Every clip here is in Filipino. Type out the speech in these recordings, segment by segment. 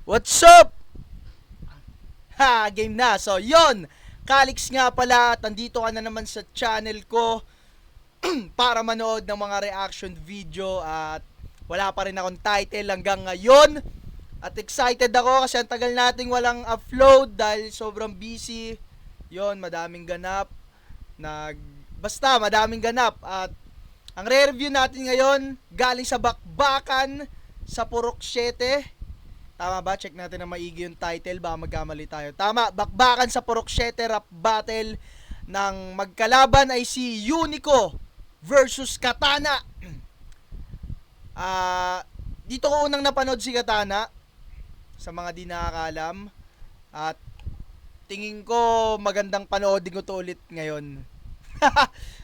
What's up? Ha, game na. So, yon. Calix nga pala, tandito ka na naman sa channel ko para manood ng mga reaction video at wala pa rin akong title hanggang ngayon. At excited ako kasi ang tagal nating walang upload dahil sobrang busy. Yon, madaming ganap. Basta, madaming ganap. At ang re-review natin ngayon, galing sa bakbakan sa Purok 7. Tama ba? Check natin na maigi yung title. Baka magkamali tayo. Tama, bakbakan sa Purok 7 rap battle ng magkalaban ay si Unico versus Katana. Dito ko unang napanood si Katana sa mga di nakakalam. At tingin ko magandang panoodin ko to ulit ngayon.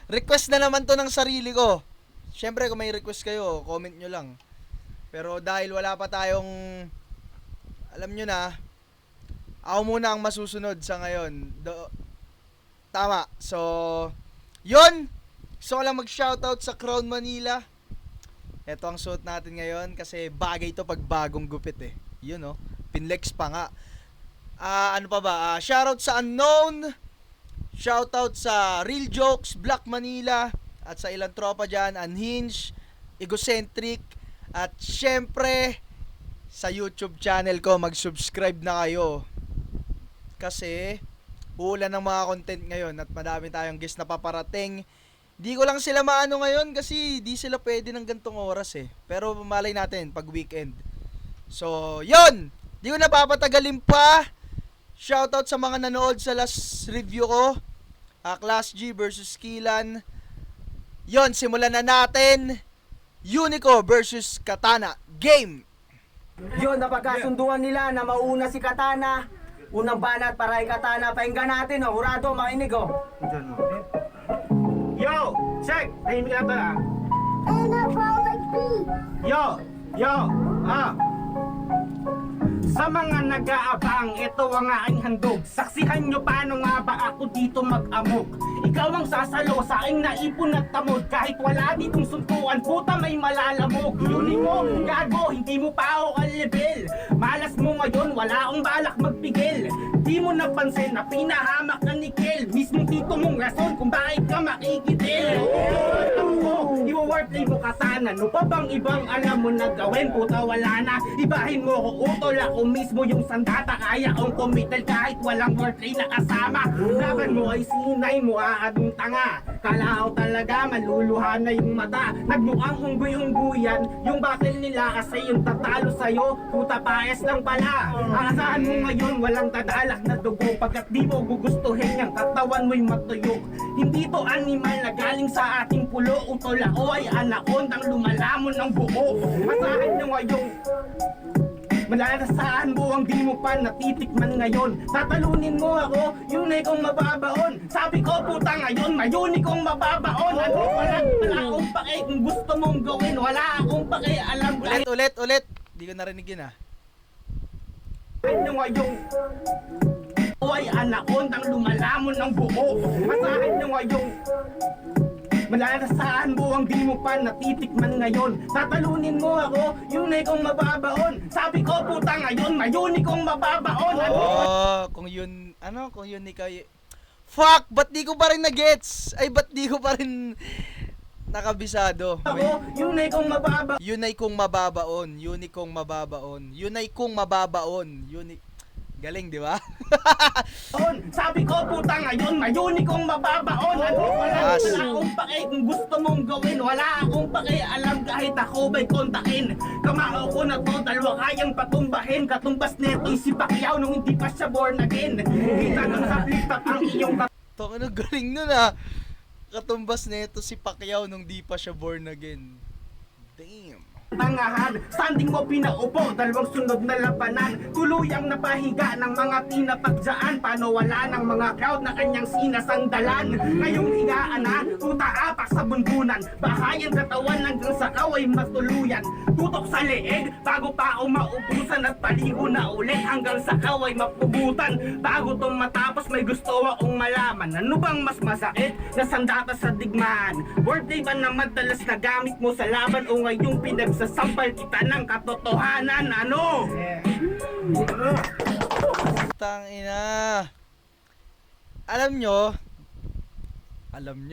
Request na naman to ng sarili ko. Syempre kung may request kayo, comment nyo lang. Pero dahil wala pa tayong, alam nyo na, ako muna ang masusunod sa ngayon. Tama. So, yun. Gusto ko lang mag-shoutout sa Crown Manila. Ito ang suot natin ngayon kasi bagay to pag bagong gupit eh. Yun oh. Pinlex pa nga. Ano pa ba? Shoutout sa Unknown. Shoutout sa Real Jokes, Black Manila. At sa ilang tropa dyan, Unhinged, Egocentric. At syempre, sa YouTube channel ko, mag-subscribe na kayo. Kasi, uulan ng mga content ngayon at madami tayong guest na paparating. Di ko lang sila maano ngayon kasi di sila pwede ng gantong oras eh. Pero malay natin pag weekend. So, yun! Di ko napapatagalin pa. Shoutout sa mga nanood sa last review ko. Class G versus Kilan. Yun, simulan na natin. Unico versus Katana. Game! Yun, napagkasunduan nila na mauna si Katana. Unang banat para kay Katana. Pahinga natin, oh. Hurado, makinig, oh. Yo! Check! Tahimik na to, ah. Yo! Sa mga nag-aabang, ito ang aking handog. Saksihan nyo paano nga ba ako dito mag-amok. Ikaw ang sasalo sa aking naipon at tamod. Kahit wala ditong suntuan, puta may malalamog. Yuni mo, gago, hindi mo pa ako ka-level. Malas mo ngayon, wala akong balak magpigil. Di mo napansin na pinahamak na ni Kel. Mismong tito mong rason kung bakit ka makikitil. Iwa-warplay mo Katana. No pa bang ibang alam mo na gawin? Puta wala na. Ibahin mo ko utol. Ako mismo yung sandata. Kaya kong kumital kahit walang wordplay na kasama. Laban mo ay sinay mo aadong tanga. Kala ko talaga maluluha na yung mata. Nagmukhang unggoy-ungguyan yung battle nila kasi yung tatalo sa'yo. Puta paes lang pala. Aasahan mo ngayon walang tadalak na dugo. Pagkat di mo gugustuhin yung katawan mo'y matuyok. Hindi to animal na galing sa ating pulo. Utol ako ay anakondang lumalamon ng buo. Asahan nyo ngayon malalasaan mo ang di mo pa natitikman ngayon. Tatalunin mo ako, yun ay kong mababaon. Sabi ko puta ngayon, mayuni kong mababaon. Ano wala akong pake kung gusto mong gawin. Wala akong pake, alam kahit Ulit. Di ko narinig yun ah. ano ngayon ay anakondang lumalamon ng buo. Asahan nyo ngayon malalasaan mo ang di mo pa natitikman ngayon. Tatalunin mo ako, yun ay kong mababaon. Sabi ko puta ngayon, mayuni kong mababaon. Kung yun ikaw fuck, ba't di ko pa rin na-gets? Ay, ba't di ko pa rin nakabisado? Ako, yun ay kong mababaon. Yun ay kung mababaon. Galing, di ba? Sabi ko puta ngayon, mayuni kong mababaon. Ano wala akong pake kung gusto mong gawin. Wala akong pake, alam kahit ako ba'y kontakin. Kamao ko na to, dalawa kayang patumbahin. Katumbas neto'y si Pacquiao nung hindi pa siya born again. Kita nung sa flip-top ang iyong Ano galing nun ah. Katumbas nito si Pacquiao nung di pa siya born again. Damn. tangahan. Standing mo pinaupo, dalawang sunod na labanan. Tuluyang napahiga ng mga pinapagdaan. Paano wala ng mga crowd na kanyang sinasandalan. Ngayong higaan na, puta apak sa bunbunan. Bahayang katawan hanggang sa kaway matuluyan. Tutok sa leeg, bago pa ako maubusan. At paliho na ulit hanggang sa kaway mapubutan. Bago tong matapos may gusto akong malaman. Ano bang mas masakit na sandata sa digmaan? Birthday ba na madalas na gamit mo sa laban? O ngayong pinagsasampal kita ng katotohanan? Ano? Tang ina. Alam nyo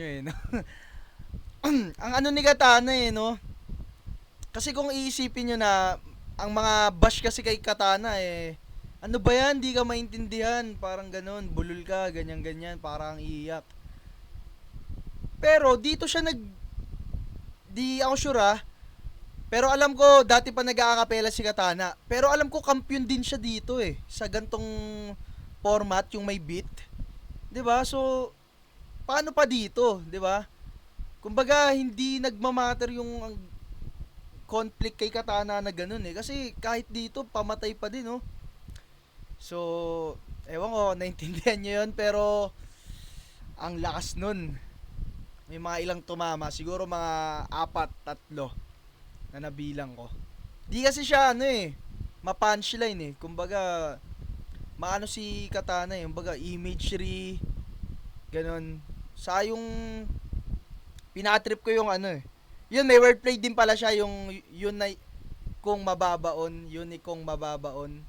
eh, no? Ang ano ni Katana eh, no? Kasi kung iisipin nyo na, ang mga bash kasi kay Katana eh, ano ba yan, di ka maintindihan, parang ganun, bulol ka, ganyan-ganyan, parang iiyak. Pero dito siya di ako sure pero alam ko, dati pa nag-aakapela si Katana. Pero alam ko, kampiyon din siya dito eh. Sa gantong format, yung may beat. 'Di ba? So, paano pa dito? 'Di ba? Kumbaga, hindi nagmamatter yung conflict kay Katana na ganun eh. Kasi kahit dito, pamatay pa din, oh. So, ewan ko, naintindihan nyo yun. Pero, ang lakas nun. May mga ilang tumama. Siguro mga 4, 3 na nabilang ko. Di kasi siya ano eh, ma-punchline eh. Kumbaga, maano si Katana eh. Kumbaga, imagery, ganun. Sa yung, pinatrip ko yung ano eh. Yun, may wordplay din pala siya. Yung, yun na, kung mababaon, yun kung mababaon.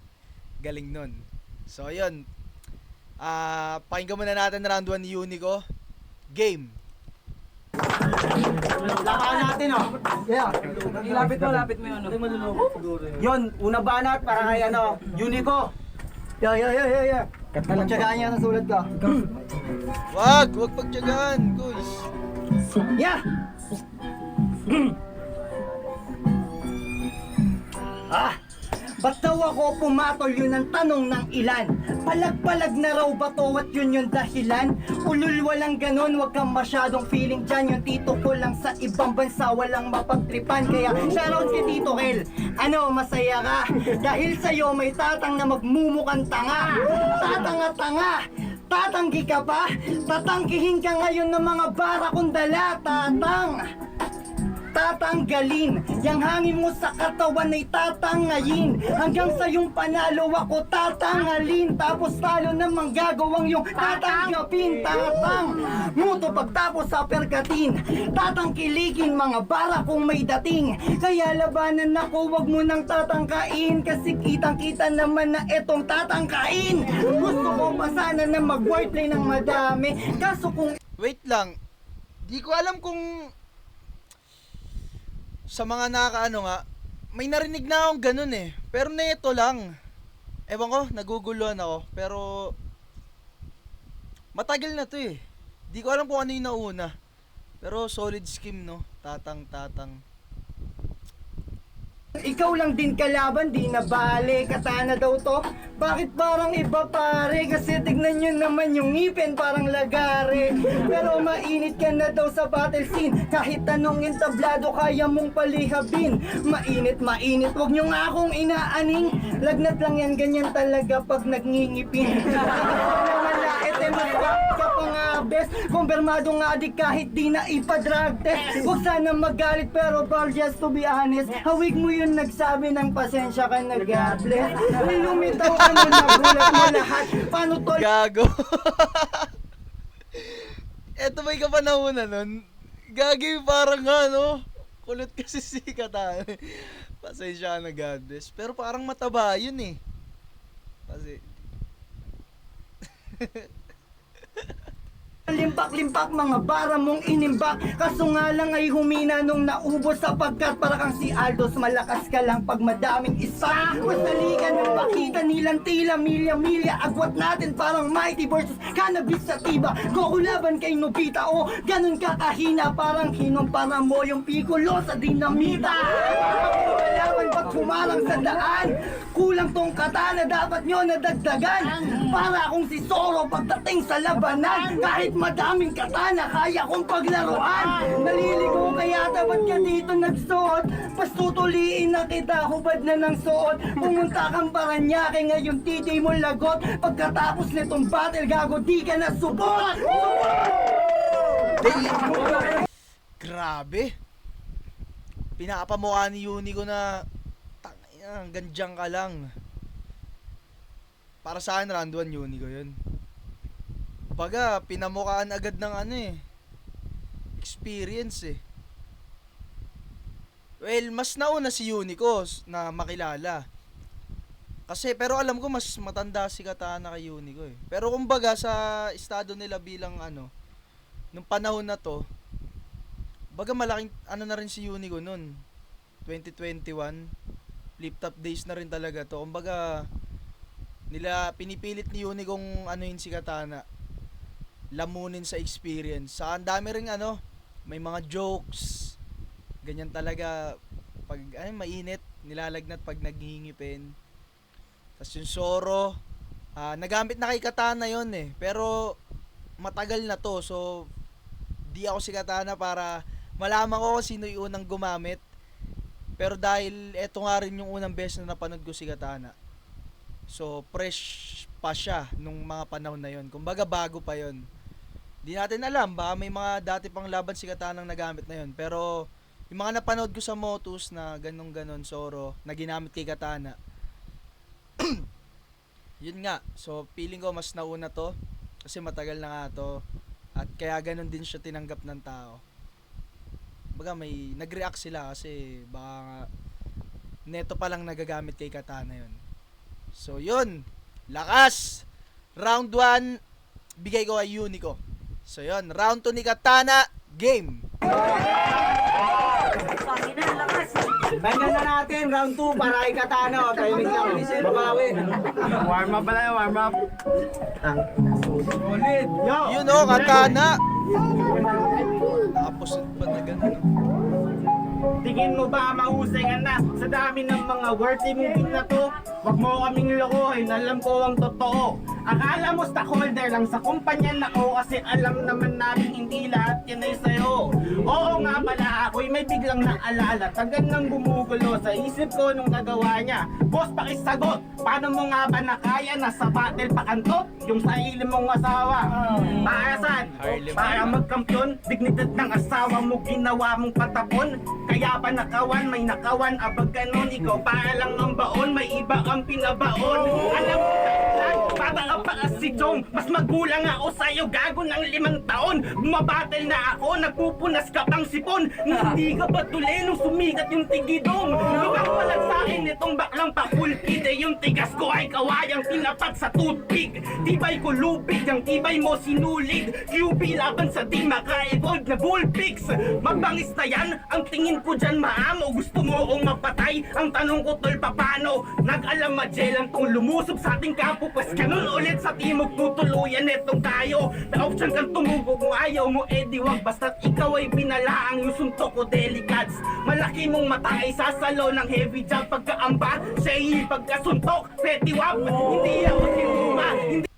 Galing nun. So, yun. Pakinggan muna natin round 1 ni Unico. Game. Lakaan natin, oh. Yeah. Lapit mo yun. Yun, una banat para kay ano, Unico. Yeah. Pagtsagaan niya ng sulat ka. Wag pagtyagaan, guys. Yeah! Ba't daw ako pumatol, yun ang tanong ng ilan? Palag-palag na raw ba to at yun yung dahilan? Ulul, walang ganon, wag kang masyadong feeling dyan. Yung tito ko lang sa ibang bansa, walang mapagtripan. Kaya shoutout kay Tito Kel. Ano, masaya ka? Dahil sa'yo may tatang na magmumukhang tanga. Tatanga-tanga. Tatanggi ka ba? Tatanggihin ka ngayon ng mga bara kong dala, tatang. Tatanggalin, yang hangin mo sa katawan ay tatangayin. Hanggang sa yung panalo ako tatangalin. Tapos talo namang gagawang yung tatanggapin. Tatang, muto pagtapos sa perkatin. Tatangkiligin mga bara kung may dating. Kaya labanan ako, wag mo nang tatangkain. Kasi kitang kita naman na etong tatangkain. Gusto ko pa sana na mag-wordplay ng madami. Kaso kung Wait lang. Di ko alam kung sa mga nakakaano nga, may narinig na akong ganun eh. Pero neto lang. Ewan ko, naguguluhan ako. Pero, matagal na to eh. Di ko alam kung ano yung nauna. Pero solid scheme, no? Tatang. ikaw lang din kalaban, di na bale. Katana daw to. Bakit parang iba pare? Kasi tignan nyo naman yung ngipin, parang lagare. Pero mainit ka na daw sa battle scene. Kahit anong entablado, kaya mong palihabin. Mainit, wag nyo nga akong inaaning. Lagnat lang yan, ganyan talaga pag nagngingipin. Malait eh, maswak ka pa nga best. Kumpirmado nga di kahit di na ipa-drug test. Huwag sana magalit pero bar just to be honest. Hawig mo yun nagsabi ng pasensya ka na God bless. Lumitaw ka na nagulat mo lahat. Paano to? Gago. Eto may kapanahunan nun. Gagi parang ano. Kulot kasi si Katana. Pasensya na God bless. Pero parang mataba yun eh. Kasi Limpak-limpak mga bara mong inimbak. Kaso nga lang ay humina nung naubos. Sapagkat para kang si Aldos, malakas ka lang pag madaming isa. Masali ka ng pakita nilang tila. Milya-milya agwat natin parang Mighty versus Cannabis Sativa. Kukulaban kay Nobita o ganun ka kahina. Parang hinumpara mo yung pikulo sa dinamita. Kalaban pag humarang sa daan. Kulang tong katana, dapat nyo nadagdagan. Para akong si Zoro pagdating sa labanan. Kahit madaming katana, kaya kong paglaruan. Naliligo kaya ba't ka dito nagsuot? Pastutuliin na kita, hubad na ng suot. Pumunta kang Paranaque, ngayon titi mo lagot. Pagkatapos nitong battle, gago di ka na support. grabe. Pinapamukha ni Unico na gandyang ka lang. Para sa akin, round 1 Unico yun. Baga, pinamukhaan agad ng ano eh. Experience eh. Well, mas nauna si Unico na makilala. Kasi pero alam ko mas matanda si Katana kay Unico eh. Pero kumbaga sa estado nila bilang ano, nung panahon na to, baga malaking ano na rin si Unico nun. 2021, flip top days na rin talaga to. Kumbaga nila pinipilit ni Unico kung ano yun si Katana. Lamunin sa experience. Sa ang dami ring ano, may mga jokes. Ganyan talaga pag ano, mainit, nilalagnat pag naghihingipin. Tapos yung Zoro, nagamit na kay Katana yon eh. Pero matagal na to. So di ako si Katana para malaman ko kung sino yung unang gumamit. Pero dahil eto nga rin yung unang beses na napanood ko si Katana. So fresh pa siya nung mga panahon na yon. Kumbaga bago pa yon. Di natin alam, baka may mga dati pang laban si Katana nagamit na yon. Pero yung mga napanood ko sa Motus na ganun Zoro na ginamit kay Katana, yun nga. So feeling ko mas nauna to kasi matagal na nga to at kaya ganun din siya tinanggap ng tao. Baga may nag-react sila kasi baka neto pa lang nagagamit kay Katana yun. So yun, lakas. Round 1 bigay ko kay Unico. So yun, round 2 ni Katana, game. Banggan na natin, round 2 para kay Katana. O, timing lang. Babawi. Warm up pala yun, warm up. Ulit. Yo! Yun o, Katana. Tapos pa na ganun. Tingin mo ba mahusay ka na sa dami ng mga worthy movie na to? Wag mo kaming lokohin, alam ko ang totoo. Akala mo stockholder lang sa kumpanya na ko kasi alam naman namin hindi lahat yan ay sa'yo. Oo nga pala, ako'y may biglang naalala. Tagal nang gumugulo sa isip ko nung nagawa niya. Boss, pakisagot, paano mo nga ba nakaya na sa battle pakantot yung sarili mong asawa? Para saan? Harlem. Para magkampiyon, dignidad ng asawa mo ginawa mong patapon. Kaya pa nakawan, may nakawan, abag ganon. Ikaw para lang ang baon, may iba ang pinabaon. Alam mo lang, bata ka pa si Chong. Mas magulang ako sa'yo, gago ng 5 taon. Bumabattle na ako, nagpupunas ka pang sipon. Hindi ka ba tuli nung sumigat yung tigidong? Lugang palag sa'kin itong baklang pakulpid. Eh yung tigas ko ay kawayang tinapat sa toothpick. Tibay ko lubig, ang tibay mo sinulid. QB laban sa di maka-evolve na bullpix. Magbangis na yan, ang tingin ko dyan maamo. Gusto mo akong mapatay? Ang tanong ko tol papano? Nag-alam majelang tong lumusob sa ating kampo. Pas ganun ulit sa timog tutuluyan etong tayo. Na option kang tumugo kung ayaw mo edi wag. Basta't ikaw ay binalaang yung suntok ko delicats. Malaki mong mata ay sasalo ng heavy jab pagkaamba. Say pagkasuntok, petty wap. Hindi ako sinuma, hindi.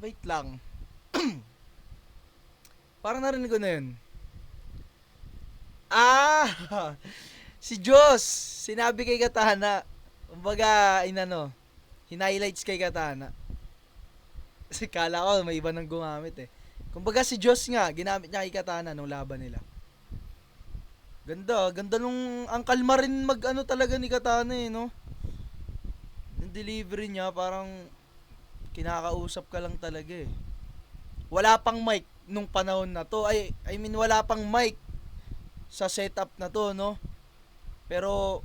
Wait lang. Parang narinig ko na yun. Si Diyos, sinabi kay Katana. Kumbaga, hinighlights kay Katana. Kasi kala ko may iba nang gumamit eh. Kumbaga si Diyos nga, ginamit niya kay Katana nung laban nila. Ganda nung, ang kalma rin talaga ni Katana eh, no? Yung delivery niya, parang kinakausap ka lang talaga eh. Wala pang mic nung panahon na to. I mean, wala pang mic sa setup na to, no? Pero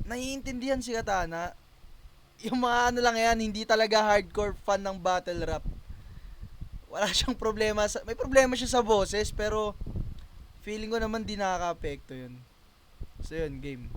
naiintindihan si Katana. Yung mga lang yan, hindi talaga hardcore fan ng battle rap. Wala siyang problema may problema siya sa boses, pero feeling ko naman di nakaka-apekto yun. So yun, game.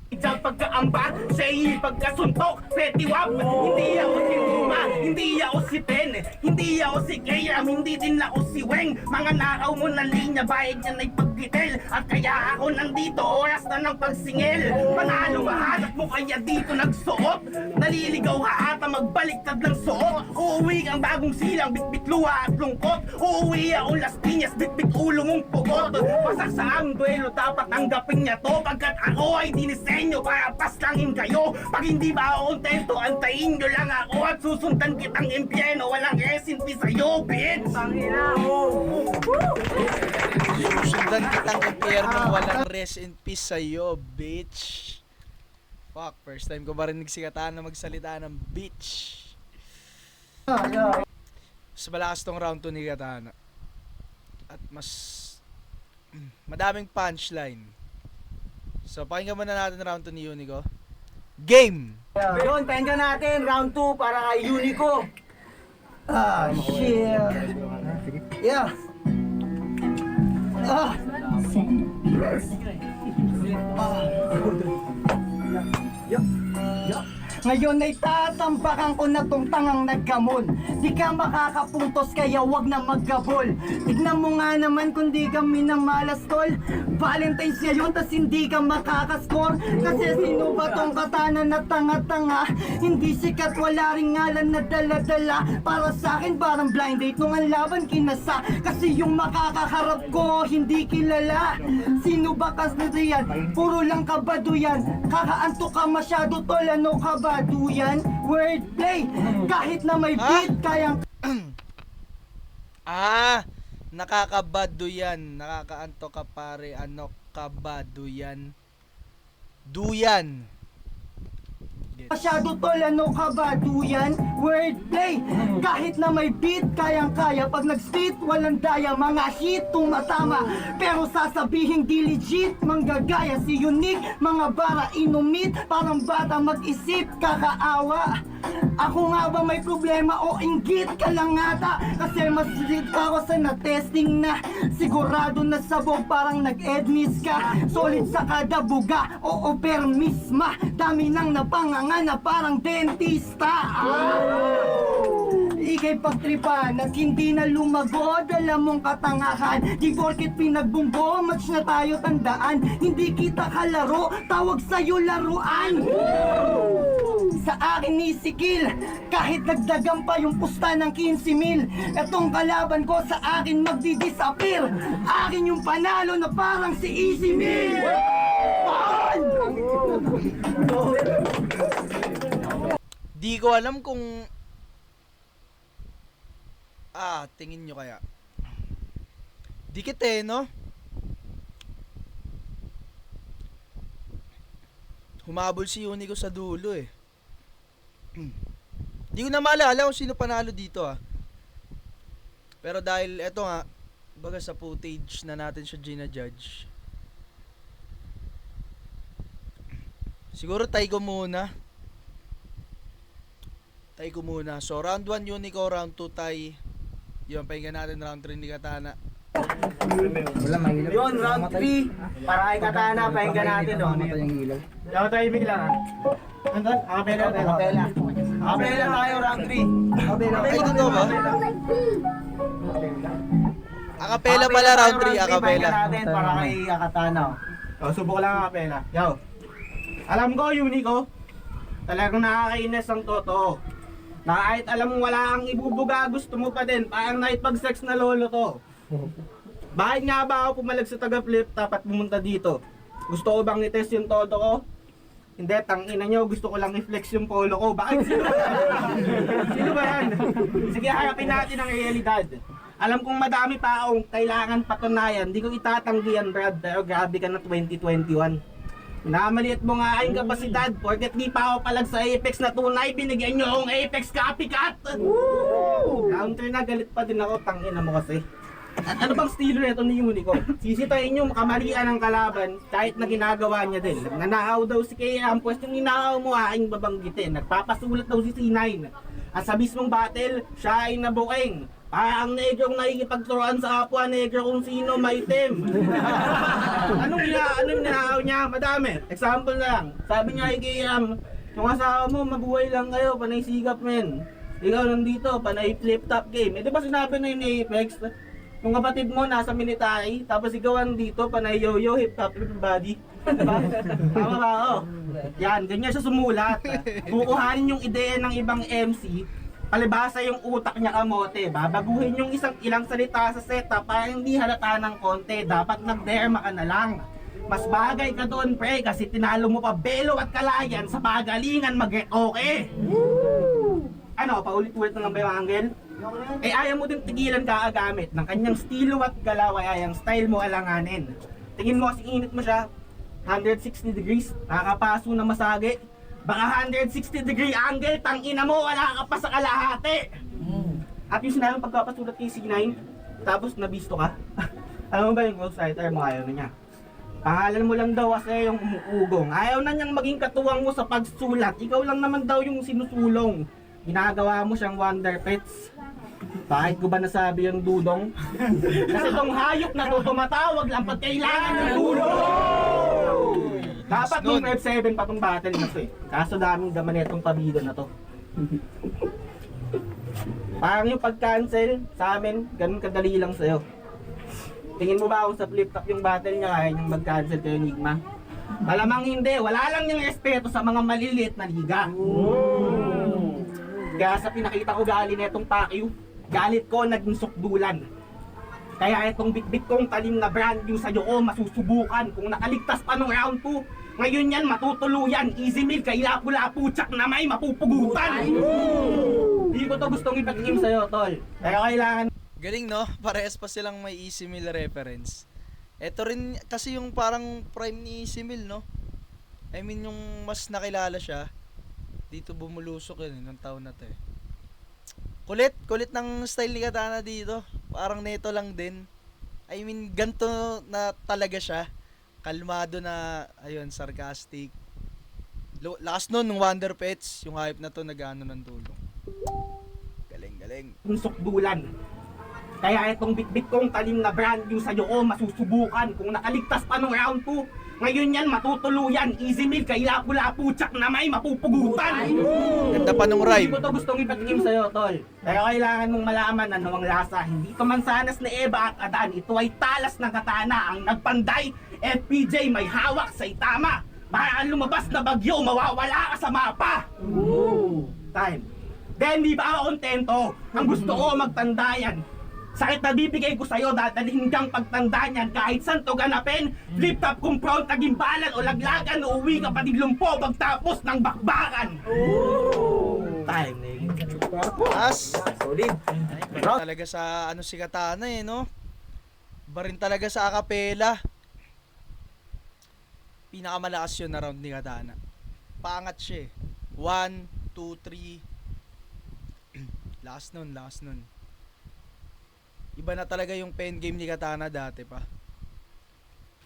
Diyan pagkaamba, say pagkasuntok, petty wap. Hindi ako si Luma, hindi ako si Ben, hindi ako si Kayam, hindi din ako si Weng. Mga nakaw mo na linya, bayad niyan ay paggitel. At kaya ako nandito, oras na ng pagsingil. Panalo mahanap mo kaya dito nagsuot. Naliligaw ka ata magbaliktad ng suot. Uuwi ang bagong silang, bitbit luha at lungkot. Uuwi ako Las Piñas, bitbit ulo mong pugot. Pasak sa ang duelo, dapat tanggapin niya to. Pagkat ako ay dinisay para paslangin kayo. Pag hindi ba ako kontento, antayin nyo lang ako at susundan kitang impyerno. Walang resinti sa'yo, bitch! Susundan kitang impyerno, walang rest in peace sa'yo, bitch. Fuck, first time ko marinig si Katana magsalita ng bitch. Mas malakas tong round 2 ni Katana. At mas madaming punchline. So, pakinggan muna natin round 2 ni Unico. Game! Yun, pakinggan natin round 2 para kay Unico. Ah, shit. Yeah. Ah. Ngayon ay tatambakan ko na tong tangang nagkamon. Di ka makakapuntos kaya wag na maggabol. Tignan mo nga naman kung di ka minamalas tol. Valentine's ngayon tas hindi ka makakascore. Kasi sino ba tong katana na tanga-tanga? Hindi sikat, wala ring ngalan na dala-dala. Para sa akin parang blind date nung ang laban kinasa. Kasi yung makakaharap ko hindi kilala. Sino ba kasi yan? Puro lang kabado yan. Kakaanto ka masyado tol, ano kabado yan? Wordplay, kahit na may beat kayang Nakakabado yan. Nakakaanto ka pare. Ano kabado yan? Duyan. masyado tol, ano kabado yan? Wordplay, kahit na may beat kayang-kaya. Pag nag-spit, walang daya. Mga hit tumatama, pero sasabihin di legit. Manggagaya si unique, mga bara inumit. Parang bata mag-isip, kakaawa. Ako nga ba may problema o inggit ka lang ata? Kasi mas lit ako sa na-testing na. Sigurado na sabog parang nag-edmis ka. Solid sa kada buga, oo permisma. Dami nang napanganga na parang dentista. Ika'y pagtripan at hindi na lumagod. Alam mong katangahan, di porket pinagbumbo. Match na tayo tandaan, hindi kita kalaro. Tawag sa'yo laruan. Sa akin isikil, kahit nagdagan pa yung pusta ng 15,000. Etong kalaban ko sa akin magdi-disappear. Akin yung panalo na parang si Easy Meal. Di ko alam kung tingin nyo kaya. Dikit eh, no? Humabol si Unico sa dulo eh. Di ko na maalala kung sino panalo dito Pero dahil eto nga, baga sa footage na natin siya gina-judge. Siguro Taigo muna. So round 1 Unico, round 2 Tai. Yun, pahinga natin round 3 ni Katana. Yun, round 3. Para kay Katana, pahinga natin. Yaw tayo ibig lang Andun? Akapela tayo. Akapela tayo, round 3. Ay, totoo ba? Akapela pala, round 3, akapela. Pahinga natin para kay Katana. Subok lang akapela. Yaw. Alam ko, Unico, talagang nakakainis ang totoo. Na kahit alam mo wala kang ibubuga, gusto mo pa din. Parang nakipag-sex na lolo to. Bakit nga ba ako pumalag sa taga-flip top at pumunta dito? Gusto ko bang i-test yung todo ko? Hindi, tangina nyo, gusto ko lang i-flex yung polo ko. Bakit sino ba yan? Sino ba yan? Sige, harapin natin ang realidad. Alam kong madami pa akong kailangan patunayan. Di ko itatanggihan, Brad, pero grabe ka na 2021. Minamaliit mo nga aking kapasidad, porket di pa ako palag sa Apex na tunay, binigyan nyo akong Apex copycat! Counter na, galit pa din ako, tangina mo kasi. At ano bang estilo nito ni Unico? Sisitayin nyo kamalian ng kalaban kahit na ginagawa niya din. Nanakaw daw si Kaya, ang pwestong ninakaw mo aking babanggitin. Nagpapasulat daw si C9. At sa mismong battle, siya ay nabuking. Parang negrong nakikipagturuan sa kapwa negro kung sino may itim. Anong ninakaw niya? Madami. Example na lang. Sabi niya kay Kiyam, yung asawa mo, mabuhay lang kayo, panay sigap men. Ikaw nandito, panay flip top game. Di ba sinabi na yun ni Apex? Yung kapatid mo nasa military, tapos ikaw dito, panay yo-yo, hip-hop, everybody. Diba? Tama ba ako? Yan, ganyan siya sumulat. Kukuhanin yung ideya ng ibang MC, palibasa yung utak niya kamote, babaguhin yung ilang salita sa setup para hindi halata ng konti, dapat nagderma ka na lang. Mas bagay ka doon pre, kasi tinalo mo pa Belo at Kalayan sa pagalingan mag-okay. Ano, paulit-ulit na lang ba yung angle? Eh ayaw mo din tigilan kaagamit ng kanyang estilo at galaw ay ang style mo alanganin. Tingin mo kasi init mo siya, 160 degrees, nakakapaso na masagi. Baka 160 degree angle, tangina mo, wala ka pa sa kalahati. At yung sinabing pagkapasulat kay C9, tapos nabisto ka. Alam mo ba yung ghostwriter mo, ayaw na niya. Pangalan mo lang daw kasi yung umuugong. Ayaw na niyang maging katuwang mo sa pagsulat. Ikaw lang naman daw yung sinusulong. Ginagawa mo siyang Wonder Pets. Bakit ko ba nasabi yung dudong? Kasi tong hayop na to tumatawag lang pag kailangan ng tulong! Dapat nung F7 pa tong battle na to eh. Kaso daming daman itong pabida na to. Parang yung pag-cancel sa amin, ganun kadali lang sa'yo. Tingin mo ba kung sa flip top yung battle niya kaya niyang mag-cancel kayo, Enigma? Malamang hindi, wala lang niyang respeto sa mga maliliit na liga. Kaya sa pinakita ko gali netong Pacquiao, galit ko naging sukdulan. Kaya itong bitbit kong talim na brand new sa'yo ko masusubukan kung nakaligtas pa nung round 2. Ngayon yan matutuluyan, easy meal kay lapu-lapu tsak na may mapupugutan. Hindi ko to gustong ipag-game sa'yo, tol. Pero kailangan Galing no? Parehas pa silang may Easy Meal reference. Ito rin kasi yung parang prime ni Easy Meal, no? I mean yung mas nakilala siya. Dito bumulusok yun nung taon na to eh. Kulit ng style ni Katana dito. Parang neto lang din. I mean ganto na talaga siya. Kalmado na, ayun, sarcastic. Last nun, ng Wonder Pets, yung hype na to nag-ano ng tulong. Galing. sukdulan. Kaya itong bitbit kong talim na brand new sa'yo ko masusubukan kung nakaligtas pa nung round 2. Ngayon yan matutuluyan, easy meal kay lapu-lapu tsak na may mapupugutan. Ganda pa nung Hindi rhyme. ko to gustong ipag-game sa'yo, tol. Pero kailangan mong malaman ano ang lasa. Hindi to mansanas ni Eva at Adan. Ito ay talas ng Katana. Ang nagpanday, FPJ may hawak sa itama. Baka ang lumabas na bagyo, mawawala ka sa mapa. Time. Then di ba ako kontento? Ang gusto ko magtandayan. Sakit na bibigay ko sa'yo, dadalhin kang pagtanda niyan kahit saan to ganapin. Flip top kung front, tagimbalan o laglagan, uuwi ka patiglumpo pagtapos ng bakbakan. Time. As solid. Talaga sa ano si Katana eh, no? Iba rin talaga sa acapella. Pinakamalakas yun na round ni Katana. Paangat siya eh. 1, 2, 3. Last nun. Iba na talaga yung pen game ni Katana dati pa.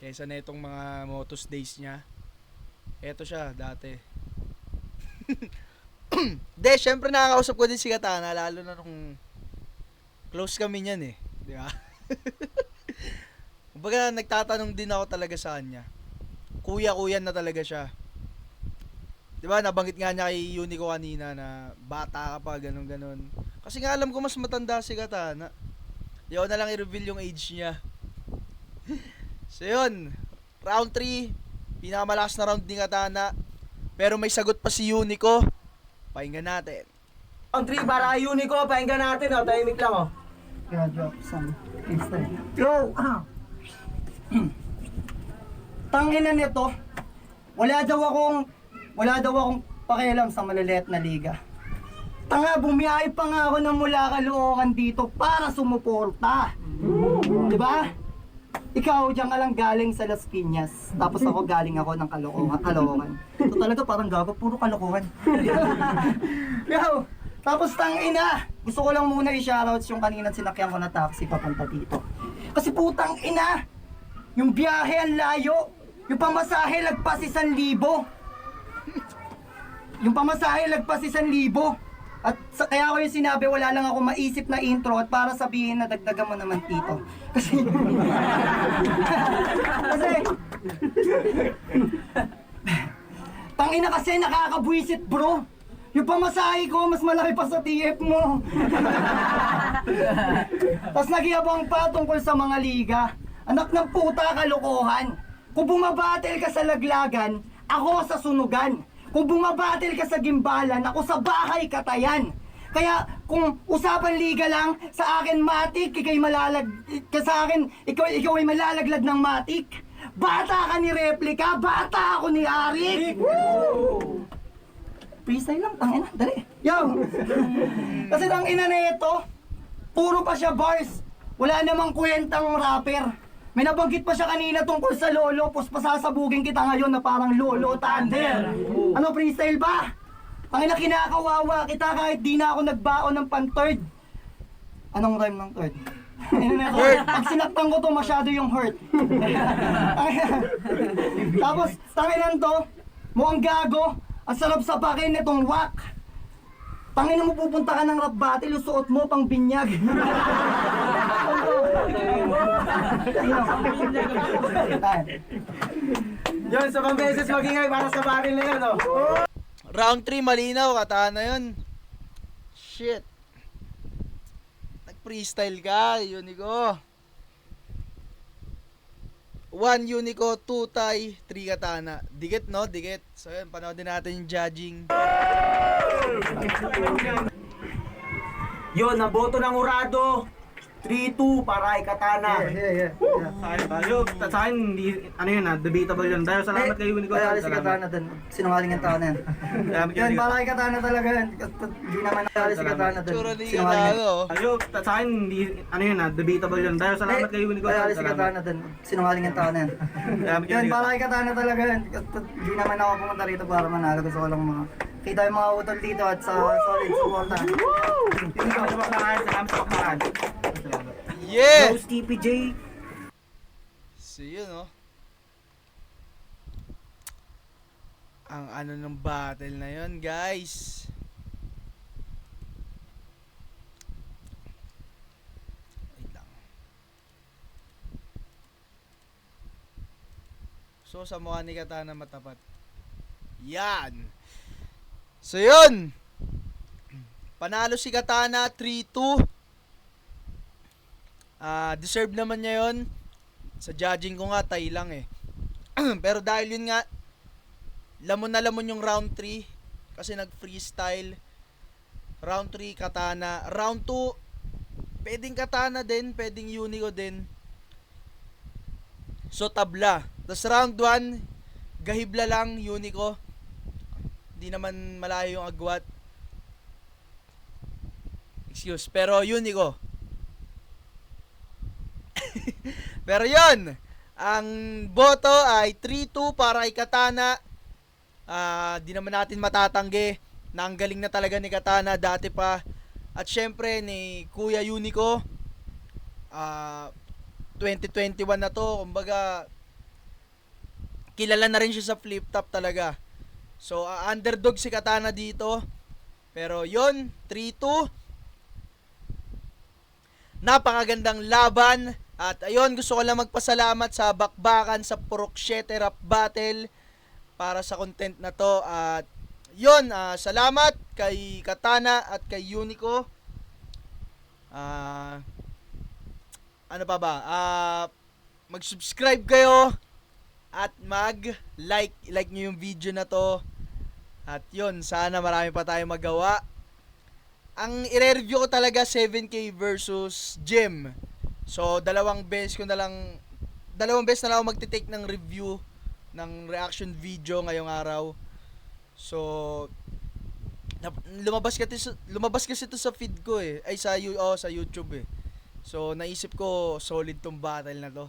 Kaysa na itong mga Motos days niya. Eto siya dati. De, syempre nakakausap ko din si Katana lalo na nung close kami niyan eh, di ba? Kumbaga nagtatanong din ako talaga sa kanya. Kuya na talaga siya. Di ba, nabanggit nga niya kay Unico kanina na bata ka pa, ganun. Kasi nga alam ko mas matanda si Katana. Di ako na lang i-reveal yung age niya. So yun, round 3, pinakamalakas na round ni Katana. Pero may sagot pa si Unico. Pakinggan natin. Ang 3 para Unico, pahinga natin oh, tahimik lang oh. Kaya drop some freestyle. Yo! Tangina nito, wala daw akong pakialam sa maliliit na liga. Tanga, bumiyahe pa nga ako ng mula Caloocan dito para sumuporta. Diba? Ikaw diyan ka lang galing sa Las Piñas, tapos ako galing ako ng Caloocan. Ito talaga parang gago, puro kalokohan. Yo! Tapos tangina, gusto ko lang muna i-shoutouts yung kanina sinakyan ko na taxi papunta dito. Kasi putang ina, yung biyahe ang layo, yung pamasahe lagpas 1,000. Yung pamasahe lagpas 1,000. At kaya ko yung sinabi, wala lang ako maisip na intro at para sabihin na dagdagan mo naman Tito. Kasi tangina kasi nakakabwisit bro. Yung pamasahe ko, mas malaki pa sa TF mo. Tapos nagyabang pa tungkol sa mga liga. Anak ng puta, kalokohan. Kung bumabattle ka sa laglagan, ako sa sunugan. Kung bumabattle ka sa gimbalan, ako sa bahay katayan. Kaya kung usapan liga lang, sa akin matik, sa akin, ikaw ay malalaglag ng matik. Bata ka ni Replika, bata ako ni Arik. Freestyle lang, tangina, dali. Yo! Kasi tangina na ito, puro pa siya bars. Wala namang kwentang rapper. May nabanggit pa siya kanina tungkol sa lolo, pos pasasabugin kita ngayon na parang lolo thunder. Ano, freestyle ba? Tangina, kinakawawa kita kahit di na ako nagbaon ng pan-third. Anong rhyme ng third? Hurt. Pag sinaktan ko to, masyado yung hurt. Tapos, tanginan to, mukhang gago. Ang sarap sa pakin nitong wak. Tangina mo, pupunta ka ng rap battle, yung suot mo pang binyag. Yun, sa pang beses magingay para sa baril na yun, oh. Round 3, malinaw, katana yun. Shit. Nag-freestyle ka, Unico. 1 Unico, 2 Tay, 3 katana. Dikit, no? Dikit. So yun, panoodin natin yung judging. Yun, naboto ng Urado. 3-2 para kay Katana. Tayo, sa akin, hindi, ano yun debatable yun. Dahil salamat kay Unico. Kaya si Katana dun. Sinungaling ang tao na yan. Yan, para kay Katana talaga yan. Hindi naman nakali si Katana dun. Tsura ni Sinungaling yan. Katana, oh. Tayo, sa akin, hindi, ano yun debatable yun. Dahil salamat kay Unico. Kaya si Katana dun. Sinungaling ang tao na yan. Yan, para kay Katana talaga yan. Hindi naman ako pumunta rito para manalo. Gusto ko lang mga kita yung mga utol dito at sa solid suporta. Salamat sa baklaan, salamat sa baklaan. Yeah! Rose TPJ. So yun, oh. Ang ano ng battle na yun, guys. Wait lang. So, sa mukha ni Katana matapat. Yan! So yun! Panalo si Katana 3-2. Deserve naman niya yun. Sa judging ko nga, tay lang eh. Pero dahil yun nga, lamon na lamon yung round 3. Kasi nag-freestyle. Round 3, Katana. Round 2, pwedeng Katana din, pwedeng Unico din. So, tabla. Tapos round 1, gahibla lang, Unico. Hindi naman malayo yung agwat. Excuse. Pero Unico. Pero yun, ang boto ay 3-2 para kay Katana. Di naman natin matatanggi na ang galing na talaga ni Katana dati pa. At syempre ni Kuya Unico, 2021 na to, kumbaga kilala na rin siya sa flip top talaga. So underdog si Katana dito. Pero yun, 3-2. Napakagandang laban. At ayun, gusto ko lang magpasalamat sa Bakbakan sa Purok 7 Rap Battle para sa content na to. At yun, salamat kay Katana at kay Unico. Ano pa ba? Mag-subscribe kayo at mag-like nyo yung video na to. At yun, sana marami pa tayong magawa. Ang i-review ko talaga 7K versus Jim. So, dalawang beses na lang ako magte-take ng review ng reaction video ngayong araw. So, lumabas kasi ito sa feed ko eh. Ay, sa YouTube eh. So, naisip ko solid tong battle na to.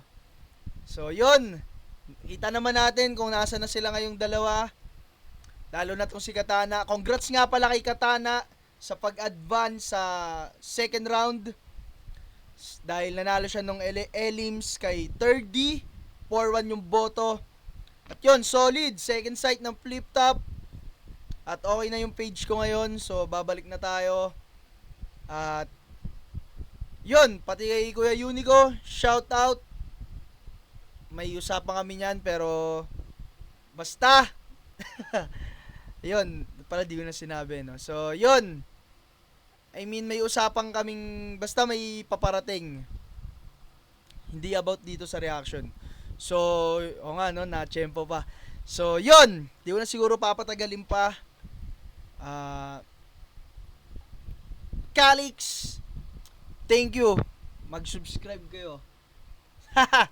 So, yun. Kita naman natin kung nasa na sila ngayong dalawa. Lalo na tong si Katana. Congrats nga pala kay Katana sa pag-advance sa second round. Dahil nanalo siya nung elims kay 3D, 4-1 yung boto. At yun, solid, second sight ng flip top. At okay na yung page ko ngayon, so babalik na tayo. At yun, pati kay Kuya Unico, shout out. May usapan kami niyan, pero basta. Yun, pala di ko na sinabi, no? So yun, I mean, may usapan kaming, basta may paparating. Hindi about dito sa reaction. So, o nga, no, na-tempo pa. So, yun. Di ko na siguro papatagalin pa. Calix, thank you. Mag-subscribe kayo. Haha.